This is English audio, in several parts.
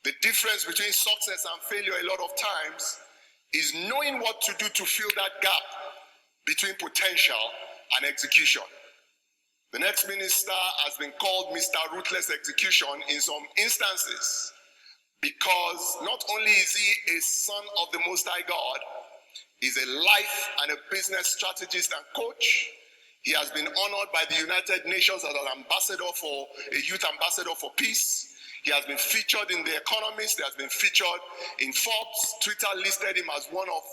The difference between success and failure a lot of times is knowing what to do to fill that gap between potential and execution. The next minister has been called Mr. Ruthless Execution in some instances because not only is he a son of the Most High God, he's a life and a business strategist and coach. He has been honored by the United Nations as an ambassador for a youth ambassador for peace. He has been featured in The Economist. He has been featured in Forbes. Twitter listed him as one of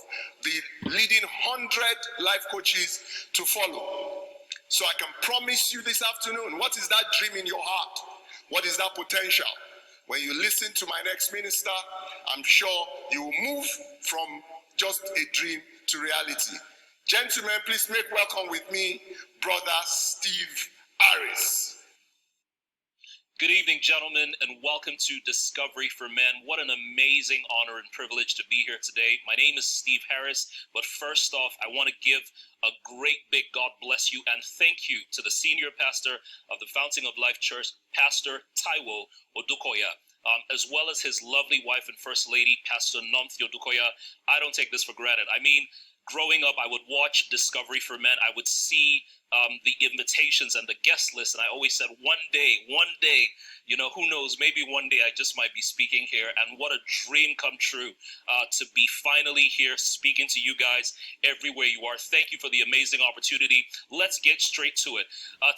the leading 100 life coaches to follow. So I can promise you this afternoon, what is that dream in your heart? What is that potential? When you listen to my next minister, I'm sure you will move from just a dream to reality. Gentlemen, please make welcome with me, Brother Steve Harris. Good evening, gentlemen, and welcome to Discovery for Men. What an amazing honor and privilege to be here today. My name is Steve Harris, but first off, I want to give a great big God bless you and thank you to the senior pastor of the Fountain of Life Church, Pastor Taiwo Odukoya, as well as his lovely wife and First Lady, Pastor Nomthi Odukoya. I don't take this for granted. I mean, growing up, I would watch Discovery for Men. I would see the invitations and the guest list, and I always said, one day, you know, who knows, maybe one day I just might be speaking here. And what a dream come true to be finally here speaking to you guys everywhere you are. Thank you for the amazing opportunity. Let's get straight to it.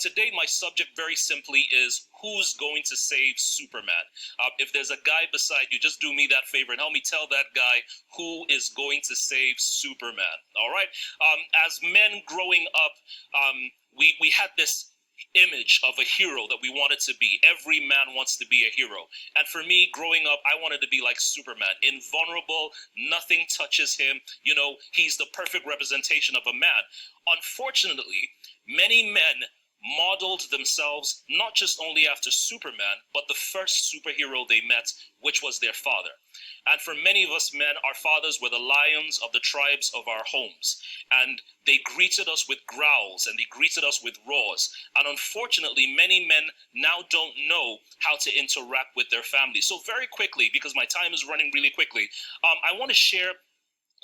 Today, my subject very simply is who's going to save Superman? If there's a guy beside you, just do me that favor and help me tell that guy who is going to save Superman. All right. As men growing up, we had this image of a hero that we wanted to be. Every man wants to be a hero. And for me, growing up, I wanted to be like Superman. Invulnerable, nothing touches him. You know, he's the perfect representation of a man. Unfortunately, many men modeled themselves not just only after Superman, but the first superhero they met, which was their father. And for many of us men, our fathers were the lions of the tribes of our homes. And they greeted us with growls and they greeted us with roars. And unfortunately, many men now don't know how to interact with their family. So very quickly, because my time is running really quickly, I want to share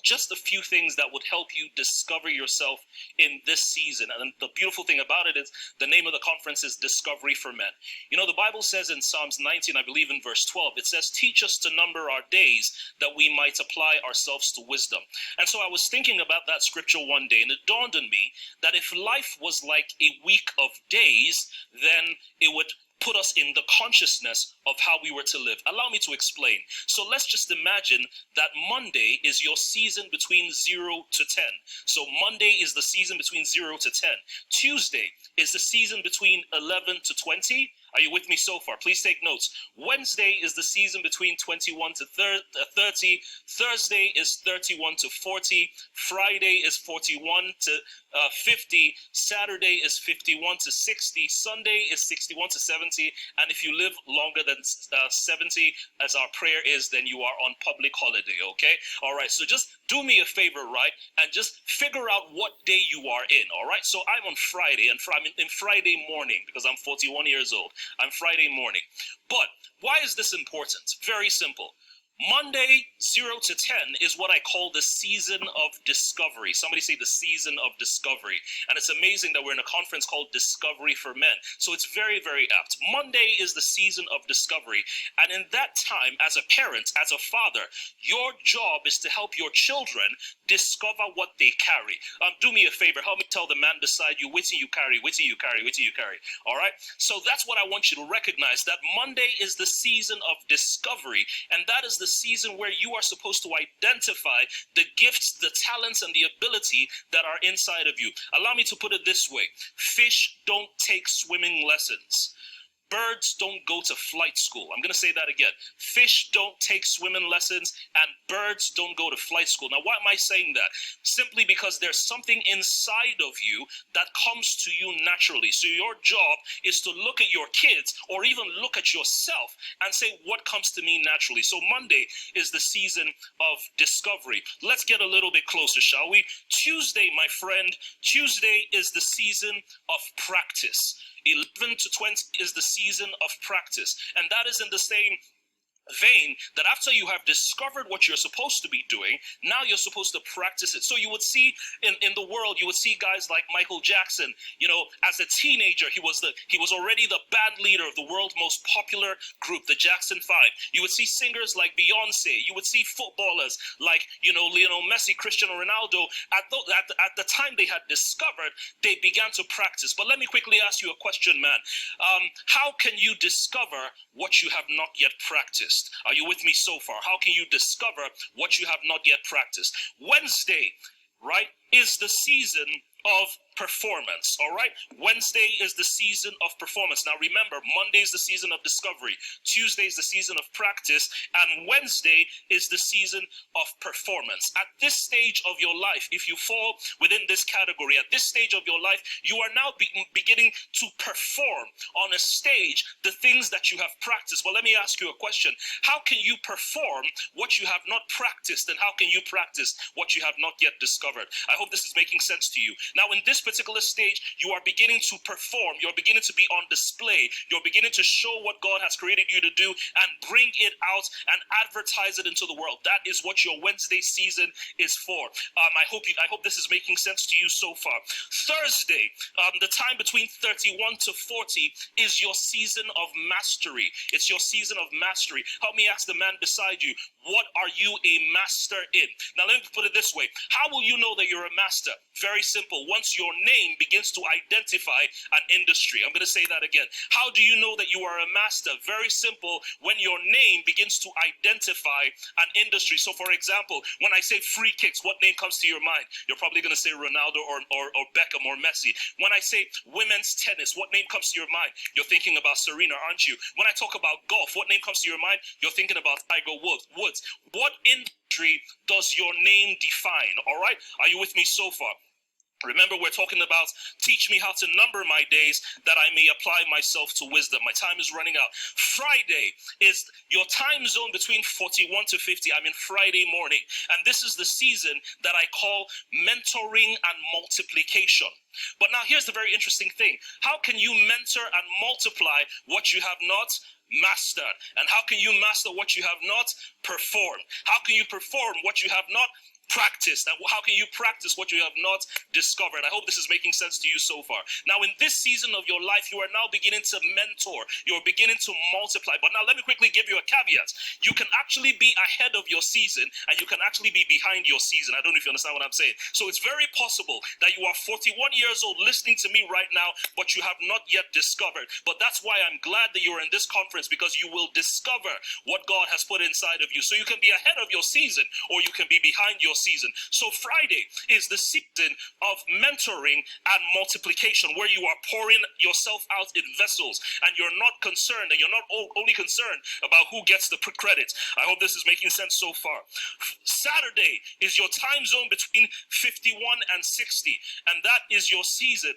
just a few things that would help you discover yourself in this season. And the beautiful thing about it is the name of the conference is Discovery for Men. You know, the Bible says in Psalms 19, I believe in verse 12, it says, teach us to number our days that we might apply ourselves to wisdom. And so I was thinking about that scripture one day, and it dawned on me that if life was like a week of days, then it would put us in the consciousness of how we were to live. Allow me to explain. So let's just imagine that Monday is your season between 0 to 10. So Monday is the season between 0 to 10. Tuesday is the season between 11 to 20. Are you with me so far? Please take notes. Wednesday is the season between 21 to 30. Thursday is 31 to 40. Friday is 41 to 50. Saturday is 51 to 60. Sunday is 61 to 70. And if you live longer than 70, as our prayer is, then you are on public holiday, okay? All right, so just do me a favor, right? And just figure out what day you are in, all right? So I'm on Friday, and I'm in Friday morning because I'm 41 years old. I'm Friday morning. But why is this important? Very simple. Monday, 0 to 10 is what I call the season of discovery. Somebody say the season of discovery. And it's amazing that we're in a conference called Discovery for Men. So it's very, very apt. Monday is the season of discovery. And in that time, as a parent, as a father, your job is to help your children discover what they carry. Do me a favor. Help me tell the man beside you, which you carry, which you carry, which you carry. All right? So that's what I want you to recognize, that Monday is the season of discovery. And that is the season where you are supposed to identify the gifts, the talents, and the ability that are inside of you. Allow me to put it this way. Fish don't take swimming lessons. Birds don't go to flight school. I'm going to say that again. Fish don't take swimming lessons and birds don't go to flight school. Now, why am I saying that? Simply because there's something inside of you that comes to you naturally. So your job is to look at your kids or even look at yourself and say, what comes to me naturally? So Monday is the season of discovery. Let's get a little bit closer, shall we? Tuesday, my friend, Tuesday is the season of practice. 11 to 20 is the season of practice. And that is in the same vein, that after you have discovered what you're supposed to be doing, now you're supposed to practice it. So you would see in the world, you would see guys like Michael Jackson. You know, as a teenager, he was already the band leader of the world's most popular group, the Jackson 5. You would see singers like Beyonce. You would see footballers like, you know, Lionel Messi, Cristiano Ronaldo. At the time they had discovered, they began to practice. But let me quickly ask you a question, man. How can you discover what you have not yet practiced? Are you with me so far? How can you discover what you have not yet practiced? Wednesday, right, is the season of performance. All right, Wednesday is the season of performance. Now remember, Monday is the season of discovery, Tuesday is the season of practice, and Wednesday is the season of performance. At this stage of your life, if you fall within this category, at this stage of your life, you are now beginning to perform on a stage the things that you have practiced. Well, let me ask you a question. How can you perform what you have not practiced, and how can you practice what you have not yet discovered? I hope this is making sense to you. Now, in this particular stage, you are beginning to perform. You're beginning to be on display. You're beginning to show what God has created you to do and bring it out and advertise it into the world. That is what your Wednesday season is for. I hope this is making sense to you so far. Thursday, the time between 31 to 40 is your season of mastery. It's your season of mastery. Help me ask the man beside you, what are you a master in? Now, let me put it this way. How will you know that you're a master? Very simple. Once your name begins to identify an industry. I'm going to say that again. How do you know that you are a master? Very simple. When your name begins to identify an industry. So, for example, when I say free kicks, what name comes to your mind? You're probably going to say Ronaldo or Beckham or Messi. When I say women's tennis, what name comes to your mind? You're thinking about Serena, aren't you? When I talk about golf, what name comes to your mind? You're thinking about Tiger Woods. What industry does your name define? All right? Are you with me so far? Remember, we're talking about teach me how to number my days that I may apply myself to wisdom. My time is running out. Friday is your time zone between 41 to 50. I'm in Friday morning. And this is the season that I call mentoring and multiplication. But now here's the very interesting thing. How can you mentor and multiply what you have not mastered? And how can you master what you have not performed? How can you perform what you have not practiced? And how can you practice what you have not discovered? I hope this is making sense to you so far. Now, in this season of your life, you are now beginning to mentor. You're beginning to multiply. But now let me quickly give you a caveat. You can actually be ahead of your season, and you can actually be behind your season. I don't know if you understand what I'm saying. So it's very possible that you are 41 years old listening to me right now, but you have not yet discovered. But that's why I'm glad that you're in this conference, because you will discover what God has put inside of you. So you can be ahead of your season, or you can be behind your season. So Friday is the season of mentoring and multiplication, where you are pouring yourself out in vessels, and you're not concerned, and you're not only concerned about who gets the credit. I hope this is making sense so far. Saturday is your time zone between 51 and 60, and that is your season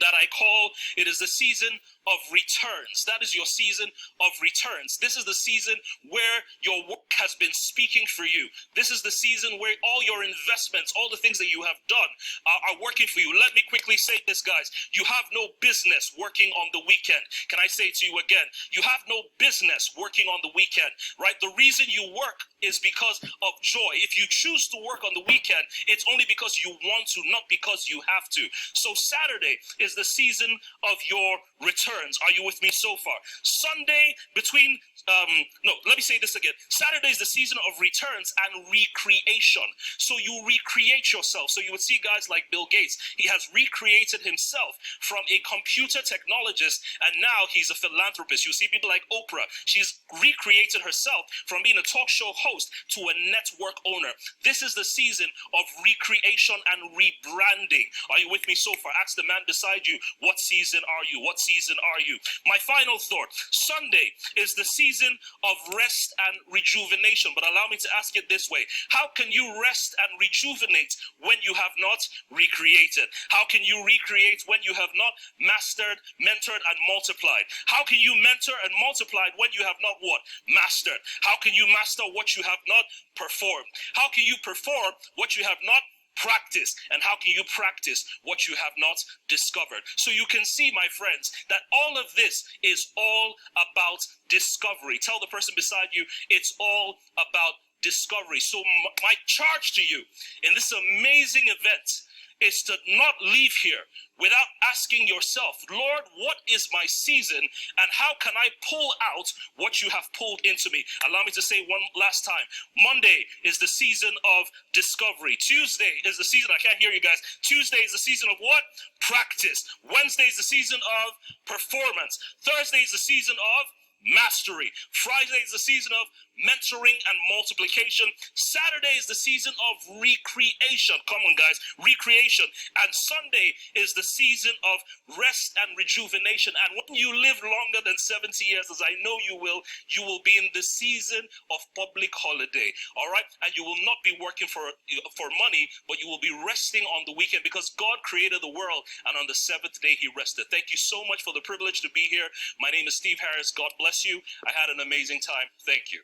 that I call, it is the season of returns. That is your season of returns. This is the season where your work has been speaking for you. This is the season where all your investments, all the things that you have done are working for you. Let me quickly say this, guys. You have no business working on the weekend. Can I say to you again? You have no business working on the weekend, right? The reason you work is because of joy. If you choose to work on the weekend, it's only because you want to, not because you have to. So Saturday is the season of your returns. Are you with me so far? Sunday between let me say this again. Saturday is the season of returns and recreation. So you recreate yourself. So you would see guys like Bill Gates. He has recreated himself from a computer technologist, and now he's a philanthropist. You see people like Oprah. She's recreated herself from being a talk show host to a network owner. This is the season of recreation and rebranding. Are you with me so far? Ask the man beside you, what season are you? What season are you? My final thought, Sunday is the season of rest and rejuvenation. But allow me to ask it this way. How can you rest and rejuvenate when you have not recreated? How can you recreate when you have not mastered, mentored, and multiplied? How can you mentor and multiply when you have not what? Mastered. How can you master what you have not performed? How can you perform what you have not Practice. And how can you practice what you have not discovered? So you can see, my friends, that all of this is all about discovery. Tell the person beside you, it's all about discovery. So my charge to you in this amazing event is to not leave here without asking yourself, Lord, what is my season and how can I pull out what you have pulled into me? Allow me to say one last time. Monday is the season of discovery. Tuesday is the season, I can't hear you guys. Tuesday is the season of what? Practice. Wednesday is the season of performance. Thursday is the season of mastery. Friday is the season of mentoring and multiplication. Saturday is the season of recreation. Come on, guys, recreation. And Sunday is the season of rest and rejuvenation. And when you live longer than 70 years, as I know you will be in the season of public holiday. All right, and you will not be working for money, but you will be resting on the weekend because God created the world, and on the seventh day He rested. Thank you so much for the privilege to be here. My name is Steve Harris. God bless you. I had an amazing time. Thank you.